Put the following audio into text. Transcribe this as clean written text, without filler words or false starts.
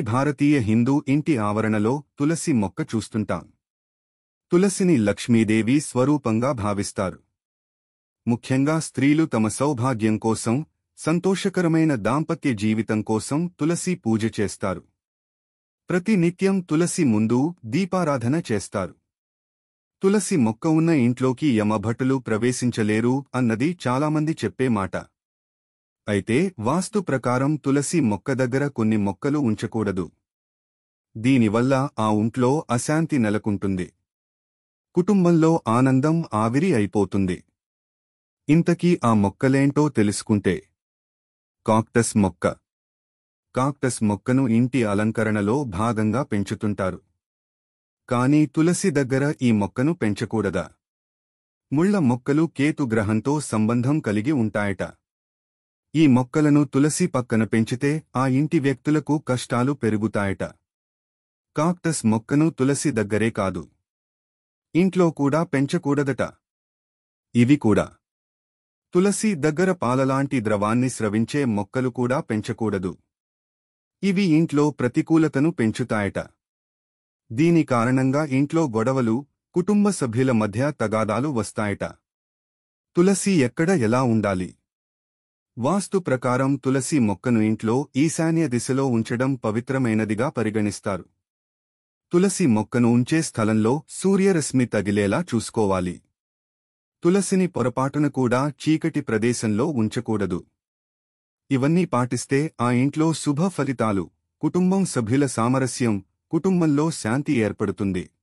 భారతీయ హిందూ ఇంటి ఆవరణలో తులసి మొక్క చూస్తుంటాం. తులసిని లక్ష్మీదేవి స్వరూపంగా భావిస్తారు. ముఖ్యంగా స్త్రీలు తమ సౌభాగ్యం కోసం, సంతోషకరమైన దాంపత్య జీవితం కోసం తులసి పూజ చేస్తారు. ప్రతి నిత్యం తులసి ముందు దీపారాధన చేస్తారు. తులసి మొక్క ఉన్న ఇంట్లోకి యమభటులు ప్రవేశించలేరు అన్నది చాలామంది చెప్పే మాట. అయితే వాస్తు ప్రకారం తులసి మొక్క దగ్గర కొన్ని మొక్కలు ఉంచకూడదు. దీనివల్ల ఆ ఇంట్లో అశాంతి నెలకొంటుంది. కుటుంబంలో ఆనందం ఆవిరి అయిపోతుంది. ఇంతకీ ఆ మొక్కలేంటో తెలుసుకుంటే, కాక్టస్ మొక్క. కాక్టస్ మొక్కను ఇంటి అలంకరణలో భాగంగా పెంచుతుంటారు. కానీ తులసి దగ్గర ఈ మొక్కను పెంచకూడదా? ముళ్ల మొక్కలు కేతు గ్రహంతో సంబంధం కలిగి ఉంటాయట. ఈ మొక్కలను తులసి పక్కన పెంచితే ఆ ఇంటి వ్యక్తులకు కష్టాలు పెరుగుతాయట. కాక్టస్ మొక్కను తులసి దగ్గరే కాదు, ఇంట్లో కూడా పెంచకూడదట. ఇవి కూడా తులసి దగ్గర పాలలాంటి ద్రవాన్ని స్రవించే మొక్కలు కూడా పెంచకూడదు. ఇవి ఇంట్లో ప్రతికూలతను పెంచుతాయట. దీని కారణంగా ఇంట్లో గొడవలు, కుటుంబ సభ్యుల మధ్య తగాదాలు వస్తాయట. తులసి ఎక్కడ ఎలా ఉండాలి? వాస్తు ప్రకారం తులసి మొక్కను ఇంట్లో ఈశాన్య దిశలో ఉంచడం పవిత్రమైనదిగా పరిగణిస్తారు. తులసి మొక్కను ఉంచే స్థలంలో సూర్యరశ్మి తగిలేలా చూసుకోవాలి. తులసిని పొరపాటున కూడా చీకటి ప్రదేశంలో ఉంచకూడదు. ఇవన్నీ పాటిస్తే ఆ ఇంట్లో శుభ ఫలితాలు, కుటుంబం సభ్యుల సామరస్యం, కుటుంబంలో శాంతి ఏర్పడుతుంది.